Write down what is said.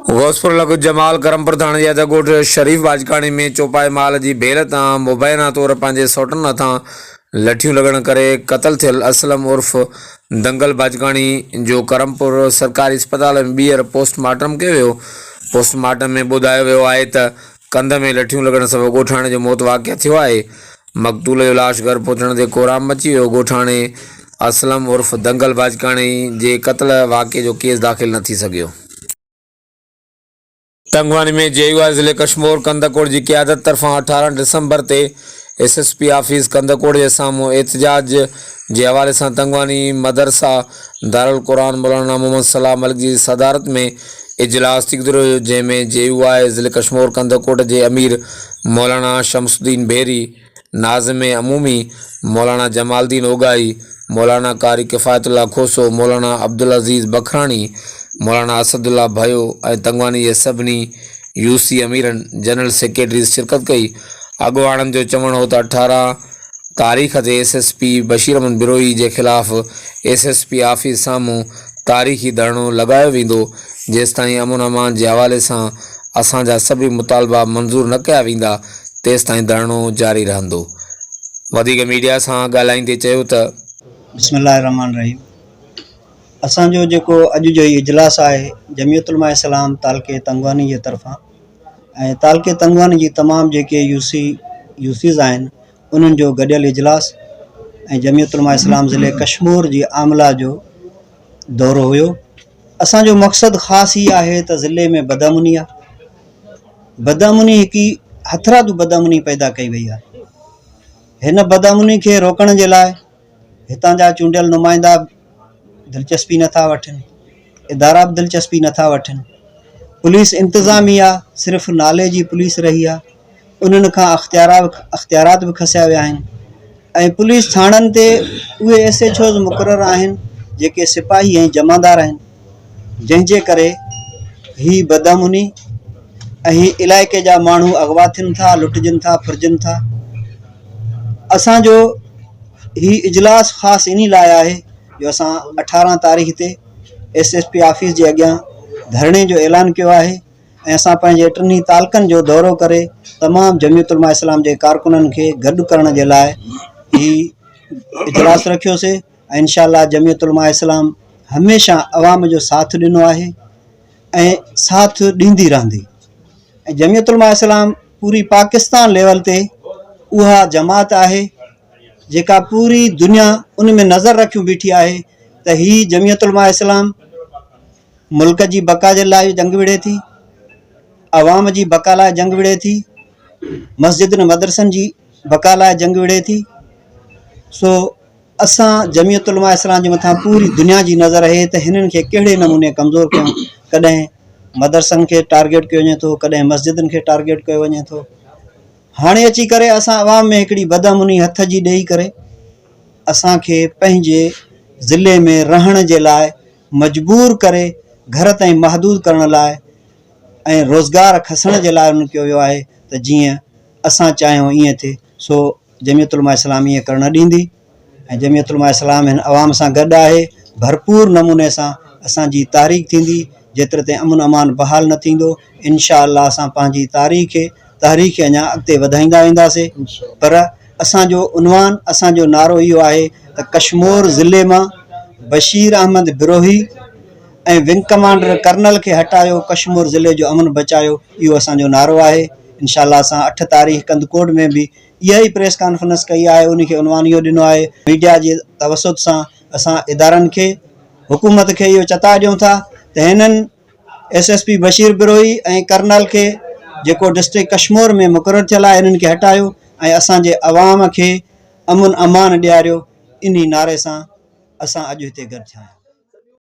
गौसपुर लगु जमाल करमपुर थाणे जे अदगोठ शरीफ बाजकाणी में चौपाए माल की बेल तां मुबैना तौर पंहिंजे सौटनि हथां लठियूं लॻण करे क़तल थियल असलम उर्फ दंगल बाजकाणी जो करमपुर सरकारी अस्पताल में ॿीहर पोस्टमार्टम कयो वियो। पोस्टमार्टम में ॿुधायो वियो आहे त कंध में लठियूं लॻण सबबि ॻोठाणे जो मौत वाक़िआ थियो आहे। मक़तूल जो लाश घर पहुचण ते कोराम मची वियो। ॻोठाणे असलम उर्फ दंगल बाजकाणी जे क़त्ल वाक़े जो केस दाख़िल न थी सघियो। तंगवानी में जेयूआई ज़िले कश्मीर कंदकोट की क़यादत तरफां 18 दिसंबर ते SSP ऑफिस कंदकोट के साम्हूं एहतजाज के हवाले से तंगवानी मदरसा दारुल कुरान मौलाना मोहम्मद सलाम मलिक की सदारत में इजलास थी गुज़रियो, जैमें जेयूआई ज़िले कश्मीर कंदकोट के अमीर मौलाना शमसुद्दीन बेरी, नाज़िम अमूमी मौलाना जमालुद्दीन ओगाई, मौलाना कारी किफ़ायतुल्लाह खोसो, मौलाना अब्दुल अज़ीज़ बखरानी, मौलाना असदुल्ला भयो और तंगवानी के सभी UC अमीरन जनरल सेक्रेटरीज़ शिरकत कई। अगवाणन जो चवण हो तो 18 तारीख़ से SSP बशीर अहमद बिरोही के खिलाफ़ SSP ऑफिस सामूं तारीख़ी धरणो लगायो वेंदो, जेसिताईं अमन अमान के हवाले से असांजा सभी मुतालबा मंजूर न कया वेंदा तेसिताईं धरणो जारी रहंदो। वधिक मीडिया से ॻाल्हाईंदे चयो त बिस्मिल्लाहिर्रहमानिर्रहीम। असांजो जेको अॼु जो इजलास आहे जमियत उलमा इस्लाम तालके तंगवानी जे तरफ़ां ऐं तालके तंगवानी जी तमाम जेके यूसीज़ आहिनि उन्हनि जो गॾियल इजलास ऐं जमियत उलमा इस्लाम ज़िले कश्मीर जी आमला जो दौरो हुयो। असांजो मक़सदु ख़ासि ई आहे त ज़िले में बदअमनी आहे, बदअमनी हिकु हथरादू बदअमनी पैदा कई वई आहे। हिन बदअमनी खे रोकण जे लाइ हितां जा चूंडियल नुमाइंदा दिलचस्पी नथा वठनि, इदारा भी दिलचस्पी नथा वठनि, पुलिस इंतज़ामिया सिर्फ़ नाले जी पुलिस रही आहे, उन्हनि खां अख्तियारात भी खसिया विया आहिनि ऐं पुलिस थाणनि ते उहे SHOs मुक़रर आहिनि जेके सिपाही ऐं जमादार आहिनि, जंहिंजे करे ही बदअमनी ऐं ही इलाइक़े जा माण्हू अगवा थियनि था, लुटजनि था, फुरजनि था। असांजो ही इजलास ख़ासि इन लाइ आहे जो असां 18 तारीख़ ते SSP ऑफिस जे अॻियां धरणे जो ऐलान किया है ऐं असां पंहिंजे टिनी तालकनि जो दौरो करे तमाम जमियत उलमा इस्लाम के कारकुननि खे गॾु करण जे लाइ ही इजलास रखियोसीं ऐं इंशाअल्लाह जमियत उलमा इस्लाम हमेशा अवाम जो साथ ॾिनो आहे ऐं साथ ॾींदी रहंदी। ऐं जमियत उलमा इस्लाम पूरी पाकिस्तान लेवल ते उहा जमात आहे जेका पूरी दुनिया उन में नज़र रखियूं बीठी है त ही जमियत उलमा इस्लाम मुल्क की बका के लाइ जंग विड़े थी, अवाम की बका लाइ जंग विड़े थी, मस्जिदन मदरसन की बका लाइ जंग विड़े थी। सो असां जमियत उलमा इस्लाम के मथा पूरी दुनिया की नज़र है तो हिननि खे कहिड़े नमूने कमज़ोर कयूं। कॾहिं मदरसन के टारगेट कयो वञे थो, कॾहिं मस्जिदन के टारगेट कयो वञे थो। हाणे अची करे असां अवाम में हिकिड़ी बदअमनी हथ जी ॾेई करे असांखे पंहिंजे ज़िले में रहण जे लाइ मजबूर करे घर ताईं महदूद करण लाइ ऐं रोज़गार खसण जे लाइ उन्हनि कयो वियो आहे त जीअं असां चाहियूं ईअं थिए। सो जमियत उलमा इस्लाम ईअं करणु ॾींदी ऐं जमियत उलमा इस्लाम हिन अवाम सां गॾु आहे। भरपूर नमूने सां असांजी तारीख़ थींदी, जेतिरे ताईं अमन अमान बहाल न थींदो इंशाअल्लाह असां पंहिंजी तारीख़ अञा अॻिते वधाईंदा वेंदासीं। पर असांजो उनवान असांजो नारो इहो आहे त कश्मीर ज़िले मां बशीर अहमद बिरोही ऐं विंग कमांडर कर्नल के हटायो, कश्मीर ज़िले जो अमन बचायो, इहो असांजो नारो आहे। इंशाअल्लाह असां 8 तारीख़ कंदकोट में भी इहा ही प्रेस कॉन्फ्रेंस कई है, उनके उनवान इहो ॾिनो आहे। मीडिया के तवसुत सां असां इदारनि खे हुकूमत के इहो चता ॾियूं था त हिननि SSP बशीर बिरोही ऐं कर्नल के जेको डिस्ट्रिक्ट कश्मीर में मुक़रर थियल है इन्हनि खे हटायो ऐं असांजे अवाम खे अमन अमान ॾियारियो। इन नारे सां असां अॼु हिते गॾु थिया आहियूं।